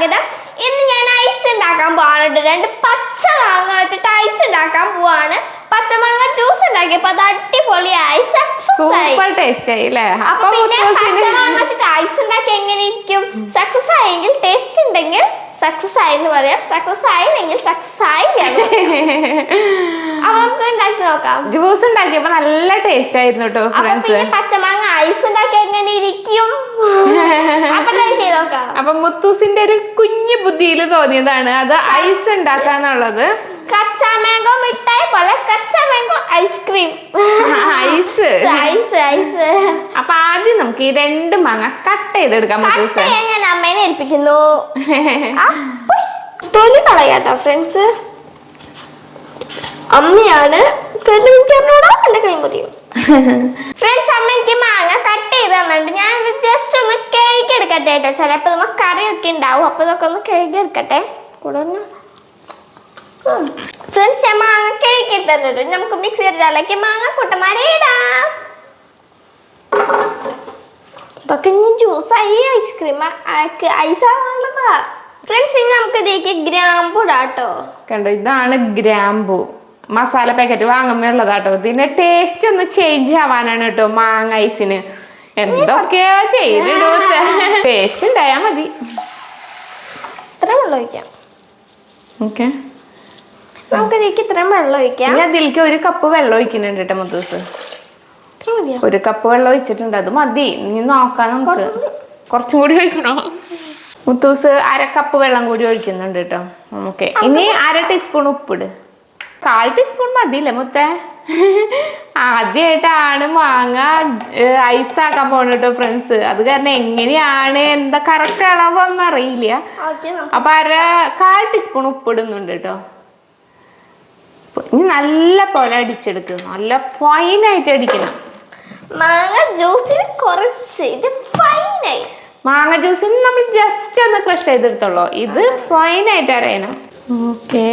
സ്വാഗതം. ഇന്ന് ഞാൻ ഐസ് ഉണ്ടാക്കാൻ പോവാണ്. 2 പച്ച മാങ്ങ വെച്ചിട്ട് ഐസ് ഉണ്ടാക്കാൻ പോവാണ്. പച്ചമാങ്ങ ജ്യൂസ് ഉണ്ടാക്കിയപ്പോ അത് അടിപൊളിയായി, സൂപ്പർ ടേസ്റ്റ് ആയി അല്ലേ? അപ്പൊ പിന്നെ പച്ചമാങ്ങ വെച്ചിട്ട് ഐസ് ഉണ്ടാക്കി എങ്ങനെ ഇരിക്കും? സക്സസ് ആയെങ്കിൽ ടേസ്റ്റ് ഉണ്ടെങ്കിൽ സക്സസ് ആയെന്ന് പറയാം, സക്സസ് ആയില്ലെങ്കിൽ സക്സസ് ആയില്ല. അപ്പൊ നമുക്ക് ഉണ്ടാക്കി നോക്കാം. ജ്യൂസ് ഉണ്ടാക്കിയപ്പോ നല്ല ടേസ്റ്റ് ആയിരുന്നു കേട്ടോ ഫ്രണ്ട്സ്. പിന്നെ പച്ചമാങ്ങ ഐസ് ഉണ്ടാക്കി എങ്ങനെ ഇരിക്കും? അപ്പൊ ട്രൈ ചെയ്ത് നോക്കാം. അപ്പൊ മുത്തൂസിന്റെ ഒരു കുഞ്ഞു ബുദ്ധിയിൽ തോന്നിയതാണ് അത് ഐസ് ഉണ്ടാക്കാന്നുള്ളത്. കച്ചാ മാംഗോ മിഠായി പോലെ കച്ചാ mango ice cream. Ice ice ice. അപ്പൊ ആദ്യം നമുക്ക് ഈ 2 മാങ്ങ കട്ട് ചെയ്തെടുക്കാം. മുത്തൂസ് ഞാൻ അമ്മേനെ ഏൽപ്പിക്കുന്നു. തൊലി കളയാട്ടോ ഫ്രണ്ട്സ്. അമ്മയാണ് എന്റെ കൈ മുറിയും. ഫ്രണ്ട്സ്, അമ്മ എനിക്ക് മാങ്ങ കട്ട് ചെയ്ത് തന്നിട്ട് ഞാൻ ജസ്റ്റ് ഒന്ന് കഴുകി എടുക്കട്ടെ കേട്ടോ. ചിലപ്പോ നമ്മ കറിയൊക്കെ ഉണ്ടാവും, അപ്പൊ ഇതൊക്കെ ഒന്ന് കഴുകി എടുക്കട്ടെ. കൂടെ ഫ്രണ്ട്സ്, ഞാൻ മാങ്ങ കഴുകി എടുത്തിട്ടുണ്ട്. നമുക്ക് മിക്സി ജാറിലേക്ക് മാങ്ങ കൂട്ടന്മാരെ ഇടാം. ഇതൊക്കെ ഇനി ജ്യൂസായി ഐസ്ക്രീം ഐസാണുള്ളതാ. ഫ്രണ്ട്സ്, ഇനി നമുക്ക് ഇതിലേക്ക് ഗ്രാമ്പു ഇടാട്ടോ. കണ്ടോ, ഇതാണ് ഗ്രാമ്പു. മസാല പാക്കറ്റ് വാങ്ങുമ്പോ ഉള്ളതാട്ടോ. ഇതിന്റെ ടേസ്റ്റ് ഒന്ന് ചേഞ്ച് ആവാനാണ് കേട്ടോ മാങ്ങ ഐസിന്. എന്തൊക്കെയോ ചെയ്തിടൂ, ടേസ്റ്റ് ഉണ്ടായാ മതി. ഇത്ര വെള്ളം ഒഴിക്കാം. ഓക്കെ, നമുക്ക് ഇതിലേക്ക് ഇത്രയും വെള്ളം ഒഴിക്കാം. അതിലേക്ക് 1 കപ്പ് വെള്ളം ഒഴിക്കുന്നുണ്ട് കേട്ടോ മുത്തൂസ്. 1 കപ്പ് വെള്ളം ഒഴിച്ചിട്ടുണ്ട്, അത് മതി. ഇനി നോക്കാം, നമുക്ക് കുറച്ചും കൂടി ഒഴിക്കണോ? മുത്തൂസ് 1/2 കപ്പ് വെള്ളം കൂടി ഒഴിക്കുന്നുണ്ട് കേട്ടോ. ഓക്കെ, ഇനി 1/2 ടീസ്പൂൺ ഉപ്പിട്. 1/4 ടീസ്പൂൺ മതിയില്ലേ മുത്തേ? ആദ്യമായിട്ടാണ് മാങ്ങ ഐസ് ആക്കാൻ പോണ കേട്ടോ ഫ്രണ്ട്സ്. അത് കാരണം എങ്ങനെയാണ് എന്താ കറക്റ്റ് അളവൊന്നും അറിയില്ല. അപ്പൊ 1/4 ടീസ്പൂൺ ഉപ്പിടുന്നുണ്ട് കേട്ടോ. ഇനി നല്ല പോലെ അടിച്ചെടുക്കുക, നല്ല ഫൈനായിട്ട് അടിക്കണം. മാങ്ങ ജ്യൂസിന് കുറച്ച് ഇത് ഫൈനായി. മാങ്ങ ജ്യൂസിന് നമ്മൾ ജസ്റ്റ് ഒന്ന് ക്രഷ് ചെയ്തെടുത്തോളൂ, ഇത് ഫൈനായിട്ട് അരയണം. ഓക്കെ,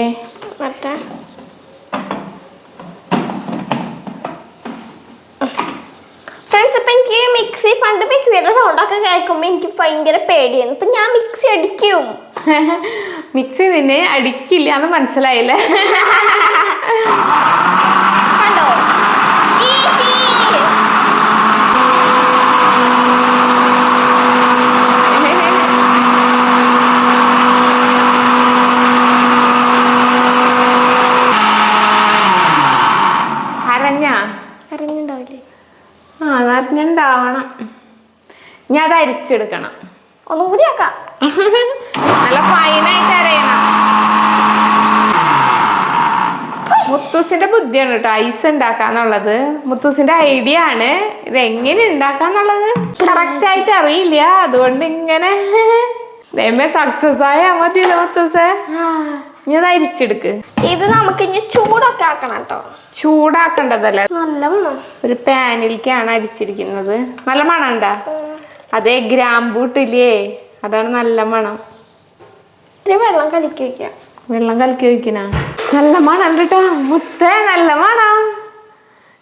ഫ്രണ്ട്സ്, ഇപ്പൊ എനിക്ക് പണ്ട് മിക്സിയുടെ സൗണ്ടൊക്കെ കേൾക്കുമ്പോ എനിക്ക് ഭയങ്കര പേടിയായിരുന്നു. ഇപ്പൊ ഞാൻ മിക്സി അടിക്കും. മിക്സി നിന്നെ അടിക്കില്ല എന്ന് മനസ്സിലായില്ലേ? കണ്ടോ, അരഞ്ഞുണ്ടാവില്ലേ? അരഞ്ഞുണ്ടാവണം. ഞാൻ അത് അരിച്ചെടുക്കണം. ഒന്നും കൂടി ആക്കാം. നല്ല ഫൈനായിട്ട് അരയണം. മുത്തൂസിന്റെ ബുദ്ധിയാണ് കേട്ടോ ഐസ് ഉണ്ടാക്കാന്നുള്ളത്. മുത്തൂസിന്റെ ഐഡിയ ആണ്. ഇത് എങ്ങനെ ഉണ്ടാക്കാന്നുള്ളത് കറക്റ്റ് ആയിട്ട് അറിയില്ല, അതുകൊണ്ട് ഇങ്ങനെ സക്സസ് ആയാ മതിയല്ലോ മുത്തൂസേ. ഇനി അത് അരിച്ചെടുക്ക്. ഇത് നമുക്ക് ഇനി ചൂടൊക്കെ ആക്കണം കേട്ടോ. ചൂടാക്കണ്ടതല്ല, നല്ല മണം. ഒരു പാനിലേക്കാണ് അരിച്ചിരിക്കുന്നത്. നല്ല മണം ഉണ്ടാ? അതേ ഗ്രാമ്പൂട്ടില്ലേ, അതാണ് നല്ല മണം. വെള്ളം കലക്കി വയ്ക്കാം. വെള്ളം കലക്കി വയ്ക്കണ നല്ല മണം കേട്ടോ മുത്തേ, നല്ല മണം.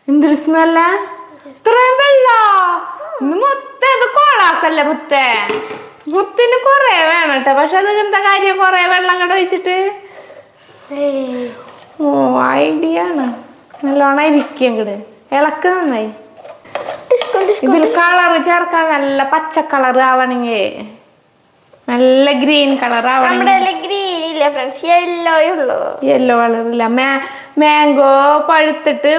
എന്തൊരു സ്മെല്ല! ഇത്രയും വെള്ളോ? മുത്തേ, ഇത് കോളാക്കല്ലേ മുത്തേ? മുത്തിന് കൊറേ വേണം കേട്ടോ. പക്ഷെ അത് എന്താ കാര്യം കൊറേ വെള്ളം കണ്ട് ഒഴിച്ചിട്ട്? ഓ, ഐഡിയ ആണ്. നല്ലോണം ഇരിക്കും ഇങ്ങട്, ഇളക്ക് നന്നായി. ഇതിൽ കളറ് ചേർക്കാൻ നല്ല പച്ച കളർ ആവണെങ്കിൽ, നല്ല ഗ്രീൻ കളർ ആവണം. ഗ്രീൻ ഇല്ല ഫ്രണ്ട്സ്, യെല്ലോ ഉള്ളൂ. യെല്ലോ കളറില്ല. മാംഗോ പഴുത്തിട്ട്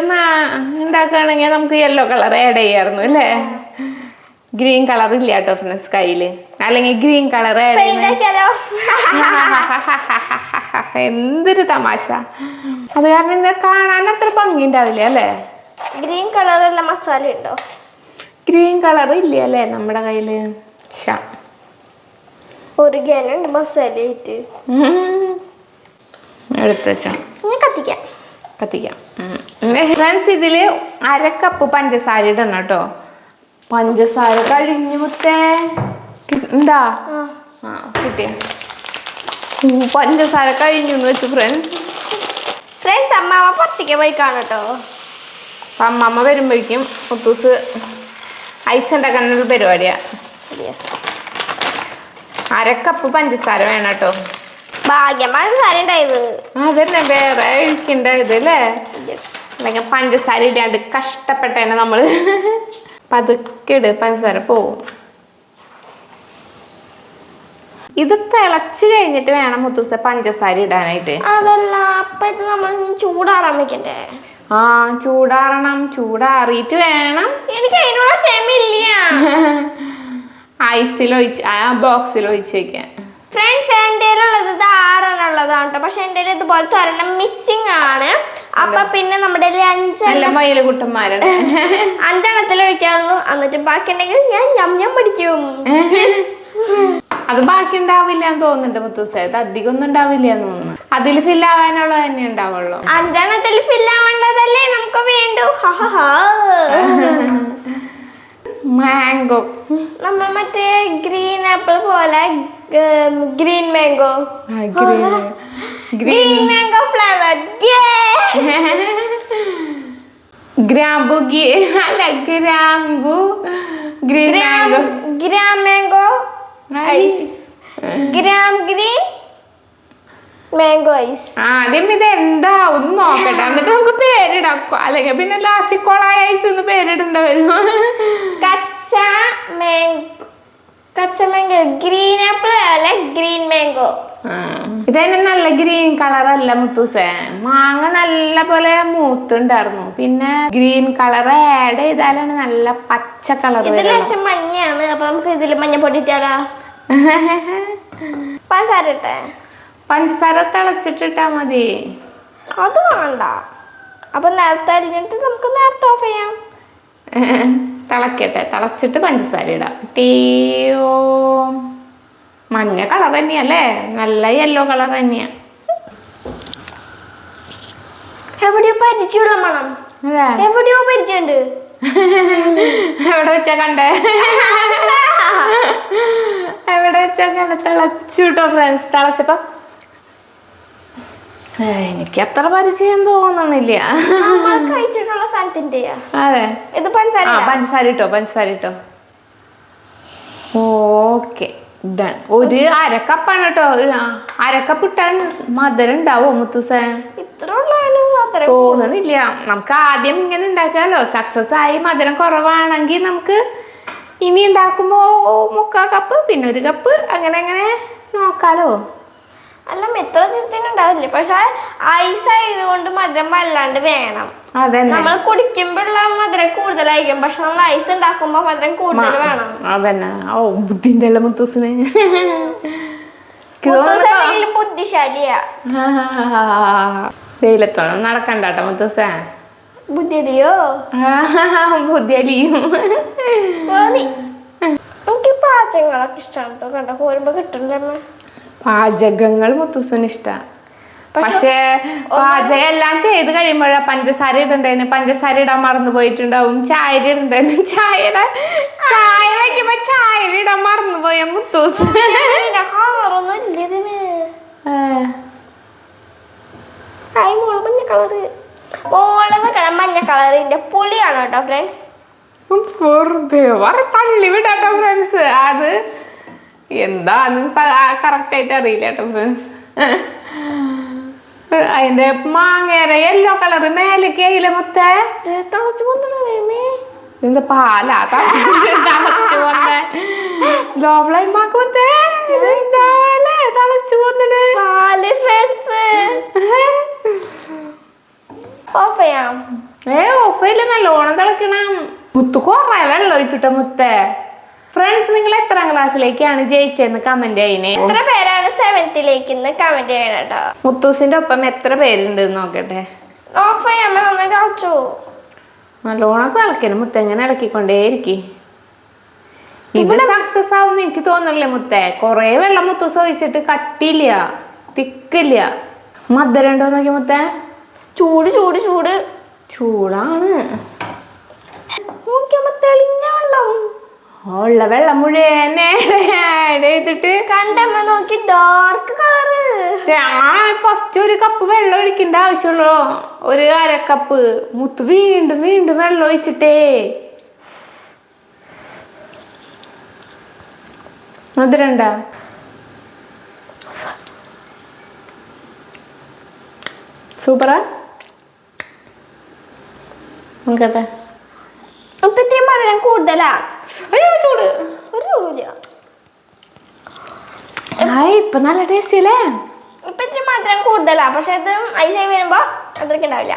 ഉണ്ടാക്കുകയാണെങ്കിൽ നമുക്ക് യെല്ലോ കളർ ആഡ് ചെയ്യായിരുന്നു അല്ലേ? ഗ്രീൻ കളർ ഇല്ല കേട്ടോ ഫ്രണ്ട്സ് കയ്യില്, അല്ലെങ്കിൽ ഗ്രീൻ കളർ ആഡ് ചെയ്യുന്ന എന്തൊരു തമാശ. അത് കാരണം ഇത് കാണാൻ അത്ര ഭംഗി ഉണ്ടാവില്ല അല്ലേ? ഗ്രീൻ കളറുള്ള മസാല ഉണ്ടോ? ഗ്രീൻ കളർ ഇല്ല അല്ലേ നമ്മുടെ കയ്യില്? ഒരു ഗനുണ്ട് മസാല ആയിട്ട്. എടുത്ത് വെച്ചോ, കത്തിക്കാം. ഫ്രണ്ട്സ്, ഇതില് 1/2 കപ്പ് പഞ്ചസാര ഇടണം കേട്ടോ. പഞ്ചസാര കഴിഞ്ഞു മുത്തേ. ഉണ്ടാ? കിട്ടിയ പഞ്ചസാര കഴിഞ്ഞു വെച്ചു ഫ്രണ്ട്സ്. അമ്മാമ്മ പത്തിക്ക പോയി കാണട്ടോ. അമ്മമ്മ വരുമ്പോഴേക്കും മുത്തൂസ് ഐസ് ഉണ്ടാക്കാനുള്ള പരിപാടിയാ. അരക്കപ്പ് പഞ്ചസാര വേണം കേട്ടോ. ഭാഗ്യം പഞ്ചസാര ഉണ്ടായത്. അതന്നെ വേറെ ഒഴിക്കണ്ടായത് അല്ലേ. അല്ലെങ്കിൽ പഞ്ചസാര ഇല്ലാണ്ട് കഷ്ടപ്പെട്ടേനെ നമ്മള്. പതുക്കെ ഇട്, പഞ്ചസാര പോവും. ഇത് തിളച്ച് കഴിഞ്ഞിട്ട് വേണം മുത്തൂസ പഞ്ചസാര ഇടാനായിട്ട്. അതല്ല, അപ്പൊ ഇത് നമ്മൾ ചൂടാറാൻ വെക്കണ്ടേ? ആ, ചൂടാറണം. ചൂടാറിയിട്ട് വേണം. എനിക്ക് അതിനുള്ള ക്ഷമയില്ല. ഐസിലൊഴിച്ച് ആ ബോക്സിൽ ഒഴിച്ച് വെക്കാൻ. ഫ്രണ്ട്സ്, എൻ്റെ ഉള്ളത് ഇത് 6 ഉള്ളതാണ് കേട്ടോ. പക്ഷെ എൻ്റെ ഇതുപോലത്തെ ഒരെണ്ണം മിസ്സിങ് ആണ്. അപ്പൊ പിന്നെ നമ്മുടെ 5 മയില് കുട്ടന്മാരാണ്. 5 ഒഴിക്കാറുള്ളൂ. എന്നിട്ട് ബാക്കി ഉണ്ടെങ്കിൽ ഞാൻ പഠിക്കും. അത് ബാക്കി ഉണ്ടാവില്ല എന്ന് തോന്നുന്നുണ്ട് മുത്തൂസ. ഇത് അധികം ഒന്നും ഉണ്ടാവില്ല എന്ന് തോന്നുന്നു. അതിൽ ഫില്ലാവാനുള്ള തന്നെ ഉണ്ടാവുള്ളൂ. 5 ഫില്ലാവേണ്ടതല്ലേ നമുക്ക് വേണ്ടു. മാംഗോ, നമ്മൾ മറ്റേ ഗ്രീൻ ആപ്പിൾ പോലെ green mango. Green mango flavour. ഗ്രാമ്പു അല്ല, ഗ്രാമ്പു ഗ്രീൻ മാംഗോ. ഗ്രാം മാംഗോ ഐസ്. ഗ്രാം ഗ്രീൻ മാംഗോ ഐസ്. ആദ്യം ഇത് എന്താവും നോക്കട്ടെ, എന്നിട്ട് നമുക്ക് പേരിടാം. അല്ലെങ്കിൽ പിന്നെ ലാസ്റ്റ് കൊളായ ഐസ് എന്ന് പേരിടേണ്ട വരും. കച്ച മാംഗോ. ഗ്രീൻ ആപ്പിൾ അല്ല, ഗ്രീൻ മാംഗോ. ഇതന്നെ നല്ല ഗ്രീൻ കളർ അല്ല മുത്തൂസേ. മാങ്ങ നല്ല പോലെ മൂത്തുണ്ടായിരുന്നു. പിന്നെ ഗ്രീൻ കളർ ആഡ് ചെയ്താലാണ് നല്ല പച്ച കളർ. ഇതിലേശം മഞ്ഞാണ്. അപ്പൊ നമുക്ക് ഇതിൽ മഞ്ഞപ്പൊടി ഇട്ടാലോ? പഞ്ചസാര ഇട്ടേ? പഞ്ചസാര തിളച്ചിട്ടിട്ടാ മതി. അത് വേണ്ട. അപ്പൊ നേരത്തെ അരിഞ്ഞിട്ട് നമുക്ക് നേരത്തെ ഓഫ് ചെയ്യാം. തിളക്കട്ടെ, തിളച്ചിട്ട് പഞ്ചസാര ഇടാം. ടീയോ മഞ്ഞ കളർ തന്നെയല്ലേ, നല്ല യെല്ലോ കളർ തന്നെയാ. എവിടെയോ പരിചയമുള്ള മണം. എവിടെയോ പരിചയമുണ്ട്. എവിടെ വെച്ചാ കണ്ടേ? എവിടെ വെച്ചാ കണ്ട? തിളച്ചു കേട്ടോ ഫ്രണ്ട്സ്. തിളച്ചപ്പോ എനിക്ക് അത്ര പരിചയം തോന്നണില്ല. കഴിച്ചിട്ടുള്ള സ്ഥലത്തിന്റെ. അതെ, ഇത് പഞ്ചസാര. പഞ്ചസാര ഇട്ടോ, പഞ്ചസാര ഇട്ടോ. Okay, done. ഒരു അരക്കപ്പാണ് കേട്ടോ. അരക്കപ്പ് ഇട്ടാൽ മധുരം ഉണ്ടാവോ മുത്തൂസ? ഇത്ര തോന്നണില്ല. നമുക്ക് ആദ്യം ഇങ്ങനെ ഉണ്ടാക്കാലോ. സക്സസ് ആയി മധുരം കുറവാണെങ്കിൽ നമുക്ക് ഇനി ഉണ്ടാക്കുമ്പോ 3/4 കപ്പ്, പിന്നെ 1 കപ്പ്, അങ്ങനെ അങ്ങനെ നോക്കാലോ. അല്ല, ഇത്ര ഉണ്ടാവില്ല. പക്ഷെ ഐസ് ആയതുകൊണ്ട് മധുരം വല്ലാണ്ട് വേണം. അതന്നെ, നമ്മൾ കുടിക്കുമ്പോഴുള്ള മധുരം കൂടുതലായിരിക്കും. പക്ഷെ നമ്മൾ ഐസ് ഉണ്ടാക്കുമ്പോ മധുരം കൂടുതൽ വേണം. അതന്നെ. ഓ, ബുദ്ധിന്റെ അല്ല മുത്തൂസിന്. ബുദ്ധിശാലിയാ. വെയിലത്തോളം നടക്കണ്ടാട്ടോ മുത്തൂസ. ബുദ്ധിയലിയോ? ബുദ്ധിയലിയും. എനിക്ക് പാചകങ്ങളൊക്കെ ഇഷ്ടമാണ് കേട്ടോ. കണ്ട പോരുമ്പോ കിട്ടുന്നുണ്ടമ്മ. പാചകങ്ങൾ മുത്തൂസിന് ഇഷ്ടാ. പക്ഷെ പാചകം എല്ലാം ചെയ്ത് കഴിയുമ്പോഴാ പഞ്ചസാര ഇടണ്ടേന്. പഞ്ചസാര ഇടാൻ മറന്നു പോയിട്ടുണ്ടാവും. ചായ ഇടണ്ടേന്. ചായ വെക്കുമ്പോ ചായ ഇടാൻ മറന്നു പോയ മുത്തൂസ്. കളറൊന്നും ഇല്ല ഇതിന്. മഞ്ഞ കളറ്. മഞ്ഞ കളറിന്റെ പുളിയാണ് കേട്ടോ ഫ്രണ്ട്സ്. തള്ളി വിടാട്ടോ ഫ്രണ്ട്സ്. അത് എന്താന്ന് കറക്റ്റ് ആയിട്ട് അറിയില്ല കേട്ടോ ഫ്രണ്ട്സ്. അതിന്റെ മാങ്ങേര യെല്ലോ കളറ് മേലേക്ക് ആയില്ല മൊത്തേ. തിളച്ചു പോന്നേ. എന്താ പാലാ തിളച്ചു പോന്നെ? ലോ ഫ്ലെയിം ആക്കുമത്തേ. തിളച്ചു പോന്നെ പാല് ഫ്രണ്ട്സ്. ഓഫ് ചെയ്യാം. ഓഫ് ചെയ്യില്ല, നല്ലോണം തിളക്കണം. മുത്തു കൊറേ വെള്ളം ഒഴിച്ചിട്ടോ മുത്തേ. ഫ്രണ്ട്സ്, നിങ്ങൾ എത്രാം ക്ലാസ്സിലേക്കാണ് ജയിച്ചെന്ന് കമന്റ് ചെയ്യണേ. എത്ര പേരാണ് 7th കമന്റ് ചെയ്യണം കേട്ടോ. മുത്തൂസിന്റെ ഒപ്പം എത്ര പേരുണ്ട് നോക്കട്ടെ. ഓഫ് ചെയ്യാൻ നന്നായി തിളച്ചു. നല്ലോണം തിളക്കണം മുത്ത. എങ്ങനെ ഇളക്കിക്കൊണ്ടേയിരിക്കെ. ഇത് സക്സസ് ആവുമെന്ന് എനിക്ക് തോന്നുന്നില്ലേ മുത്തേ. കൊറേ വെള്ളം മുത്തൂസ് ഒഴിച്ചിട്ട് കട്ടിയില്ല, തിക്കില്ല. മധുരം ഉണ്ടോ നോക്കി മുത്തേ. ചൂട് ചൂട് ചൂട് ചൂടാണ്. തെളിഞ്ഞ വെള്ളം. ഉള്ള വെള്ളം മുഴുവൻ ആഡ് ചെയ്തിട്ട് കണ്ടമ്മ നോക്കി ഡാർക്ക് കളറ്. ഫസ്റ്റ് 1 കപ്പ് വെള്ളം ഒഴിക്കേണ്ട ആവശ്യമുള്ളൂ. 1/2 കപ്പ്. മുത്ത് വീണ്ടും വീണ്ടും വെള്ളം ഒഴിച്ചിട്ടേ. മധുരണ്ട സൂപ്പറാ നോക്കട്ടെ. ഇപ്പൊ ഇത്തിരി മധുരം കൂടുതലാ. അയ്യോ ചൂട് ഒരു ചൂടില്ല. ഇപ്പൊ നല്ല ടേസ്റ്റ് അല്ലേ? ഇപ്പൊ ഇത്തിരി മധുരം കൂടുതലാ, പക്ഷെ ഇത് ഐസായി വരുമ്പോ അത്രയ്ക്ക് ഉണ്ടാവില്ല.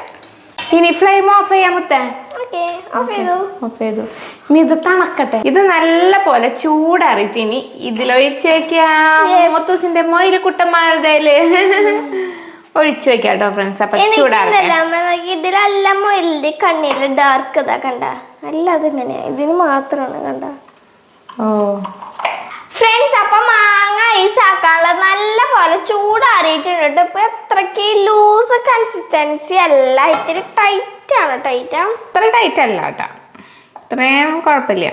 ഇനി ഫ്ലെയിം ഓഫ് ചെയ്യാൻ മുത്തേ. ഓക്കെ, ഓഫ് ചെയ്തു. ഓഫ് ചെയ്തു. ഇനി ഇത് തണക്കട്ടെ. ഇത് നല്ല പോലെ ചൂടാറിയിട്ട് ഇനി ഇതിലൊഴിച്ച് വെക്കാം. മുത്തൂസിന്റെ മൊയിലക്കുട്ടന്മാരുടെ ഒഴിച്ചു വെക്കാം കേട്ടോ ഫ്രണ്ട്സ്. അപ്പൊ ചൂടാറട്ടെ. ഇതിലെല്ലാം മൊയിലിന്റെ കണ്ണില് ഡാർക്ക് ഇതാ കണ്ട. അല്ല അതിങ്ങനെയാ, ഇതിന് മാത്രമാണ് കണ്ട. ഓ ഫ്രണ്ട്സ്, അപ്പൊ മാങ്ങ ഐസ് ആക്കാനുള്ള നല്ല പോലെ ചൂടാറിയിട്ടുണ്ട്. ഇപ്പൊ എത്രക്ക് ലൂസ് കൺസിസ്റ്റൻസി അല്ല, ഇത്തിരി ടൈറ്റ് ആണ്. ടൈറ്റാ? ഇത്ര ടൈറ്റ് അല്ല കേട്ടാ, ഇത്രയും കുഴപ്പമില്ല.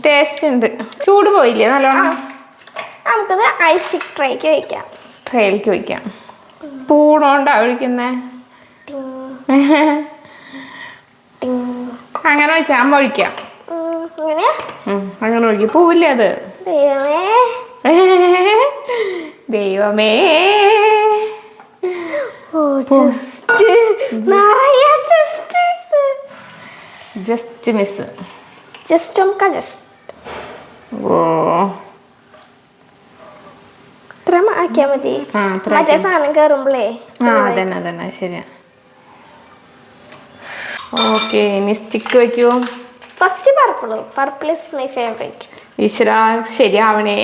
ടേസ്റ്റ് ഉണ്ട്. ചൂട് പോയില്ലേ നല്ലോണം? നമുക്കിത് ഐസ് ട്രൈക്ക് വയ്ക്കാം. ട്രേയിലേക്ക് വയ്ക്കാം. സ്പൂണോണ്ടാ ഒഴിക്കുന്നേ? അങ്ങനെ വെച്ചാൽ അമ്മ ഒഴിക്കാം. അങ്ങനെ ഒഴുകി പോവില്ലേ അത്? ദൈവമേ, ജസ്റ്റ് മിസ്. ഓ ഇത്ര ആക്കിയാ മതി. മറ്റേ സാധനം കയറുമ്പോളേ. അതന്നെ ശരിയാ. ഓക്കെ, ഇനി സ്റ്റിക്ക് വെക്കൂ. First purple is my favourite. ഈശ്വരാ ശരിയാവണേ.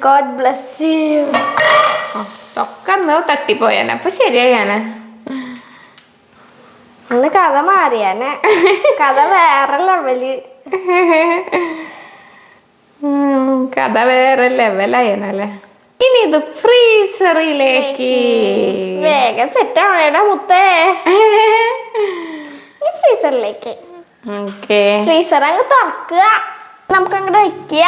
God bless you. ഒക്കെ തട്ടിപ്പോയാനെ. അപ്പൊ ശരിയായാനെ. അന്ന് കഥ മാറിയാനെ. കഥ വേറെ ലെവല്. കഥ വേറെ ലെവലായനല്ലേ. ഇനി ഇത് ഫ്രീസറിലേക്ക് വേഗം സെറ്റ് ആവണേടാ മുത്തേ. ഫ്രീസറിലേക്ക്. ഫ്രീസർ അങ്ങ് തുറക്കുക, നമുക്ക് അങ്ങോട്ട് വെക്കുക.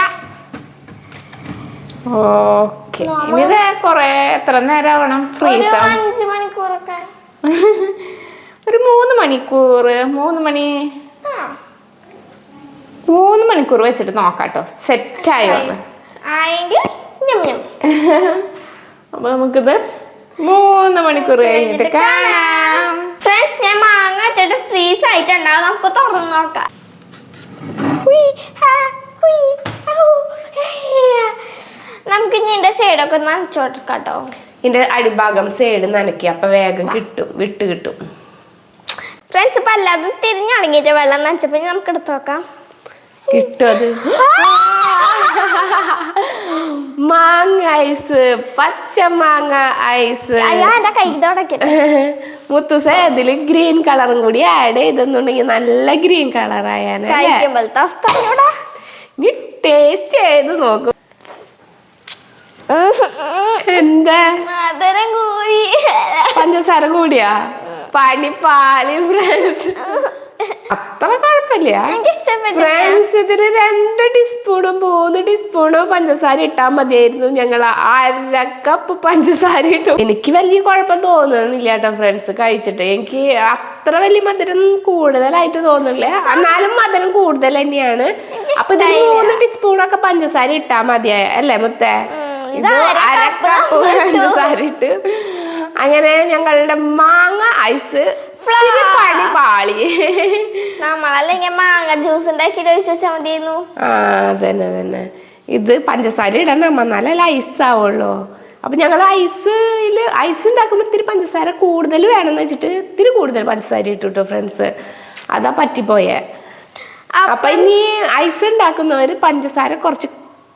ഓക്കെ, ഇത് കൊറേ എത്ര നേരം ആവണം? ഫ്രീസർ 5 മണിക്കൂറൊക്കെ. ഒരു 3 മണിക്കൂർ. 3 മണിക്കൂർ വെച്ചിട്ട് നോക്കാട്ടോ സെറ്റായോ ആയെങ്കിൽ. അപ്പൊ നമുക്കിത് 3 മണിക്കൂർ കഴിഞ്ഞിട്ട് കാണാം. ഫ്രണ്ട്സ്, ഞാൻ മാങ്ങ വെച്ചിട്ട് ഫ്രീസ് ആയിട്ടുണ്ടാവും. നമുക്ക് തുറന്ന് നോക്കാം. നമുക്ക് ഇനി ഇതിന്റെ സൈഡൊക്കെ നനച്ചോട്ടിക്കാട്ടോ. ഇതിന്റെ അടിഭാഗം സൈഡ് നനക്കി, അപ്പൊ വേഗം വിട്ട് കിട്ടും. ഫ്രണ്ട്സ്, ഇപ്പൊ അല്ലാതെ തിരിഞ്ഞടങ്ങിയിട്ട് വെള്ളം നനച്ചപ്പോ നമുക്ക് എടുത്ത് നോക്കാം. കിട്ടും അത്. മാങ്ങ ഐസ്, പച്ച മാങ്ങ ഐസ്. എന്റെ കൈതോടൊക്കെ മുത്തുസ ഇതില് ഗ്രീൻ കളറും കൂടി ആഡ് ചെയ്തെന്നുണ്ടെങ്കിൽ നല്ല ഗ്രീൻ കളർ ആയാലേ ടേസ്റ്റ് ചെയ്ത് നോക്കും. എന്താ മധുരം കൂടി? പഞ്ചസാര കൂടിയാ? പാളി ഫ്രണ്ട്സ്. അത്ര കുഴപ്പമില്ല ഫ്രണ്ട്സ്. ഇതില് 2 ടീസ്പൂണോ 3 ടീസ്പൂണോ പഞ്ചസാര ഇട്ടാൽ മതിയായിരുന്നു. ഞങ്ങൾ 1/2 കപ്പ് പഞ്ചസാര ഇട്ടു. എനിക്ക് വലിയ കുഴപ്പം തോന്നുന്നില്ല കേട്ടോ ഫ്രണ്ട്സ്. കഴിച്ചിട്ട് എനിക്ക് അത്ര വലിയ മധുരം കൂടുതലായിട്ട് തോന്നുന്നില്ല. എന്നാലും മധുരം കൂടുതൽ തന്നെയാണ്. അപ്പൊ ഇതിന് 3 ടീസ്പൂണൊക്കെ പഞ്ചസാര ഇട്ടാ മതിയായ അല്ലേ മുത്തേ? ഇത് 1/2 കപ്പ് പഞ്ചസാര ഇട്ട്. അങ്ങനെ ഞങ്ങളുടെ മാങ്ങ ഐസ് പാളി. നമ്മളല്ലെങ്കിൽ മാങ്ങ ജ്യൂസ് ഉണ്ടാക്കിട്ട് വിശ്വസിച്ചാൽ മതിയായിരുന്നു. അതന്നെ. ഇത് പഞ്ചസാര ഇടാൻ എന്നാലേ ഐസ് ആവുള്ളൂ. അപ്പൊ ഞങ്ങൾ ഐസ് ഉണ്ടാക്കുമ്പോ ഇത്തിരി പഞ്ചസാര കൂടുതൽ വേണമെന്ന് വെച്ചിട്ട് ഇത്തിരി കൂടുതൽ പഞ്ചസാര ഇട്ടു ഫ്രണ്ട്സ്. അതാ പറ്റിപ്പോയേ. അപ്പൊ ഇനി ഐസ് ഉണ്ടാക്കുന്നവര് പഞ്ചസാര കുറച്ച്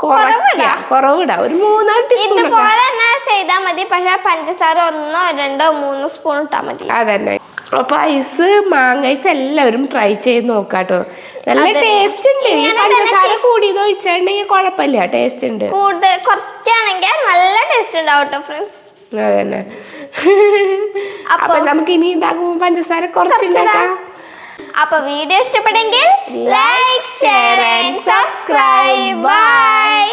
കുറവിടാം. ഒരു 3 ടീസ്പൂൺ ഇതുപോലെ ചെയ്താൽ മതി. പക്ഷെ പഞ്ചസാര 1, 2, 3 സ്പൂൺ ഇട്ടാ മതി. അതന്നെ. അപ്പൊ ഐസ്, മാങ്ങ ഐസ് എല്ലാവരും ട്രൈ ചെയ്ത് നോക്കാട്ടോ. നല്ല ടേസ്റ്റ് ഉണ്ട്. ഈ പഞ്ചസാര കൂടിയത് ഒഴിച്ചിട്ടുണ്ടെങ്കിൽ കുഴപ്പമില്ല, ടേസ്റ്റ് ഉണ്ട്. കൂടുതൽ കുറച്ചാണെങ്കിൽ നല്ല ടേസ്റ്റ് ഉണ്ടാവും ഫ്രണ്ട്സ്. അതന്നെ. അപ്പൊ നമുക്ക് ഇനി ഉണ്ടാക്കുമ്പോ പഞ്ചസാര കുറച്ചുണ്ടാക്കാം. അപ്പൊ വീഡിയോ ഇഷ്ടപ്പെട്ടെങ്കിൽ like, share and subscribe. By.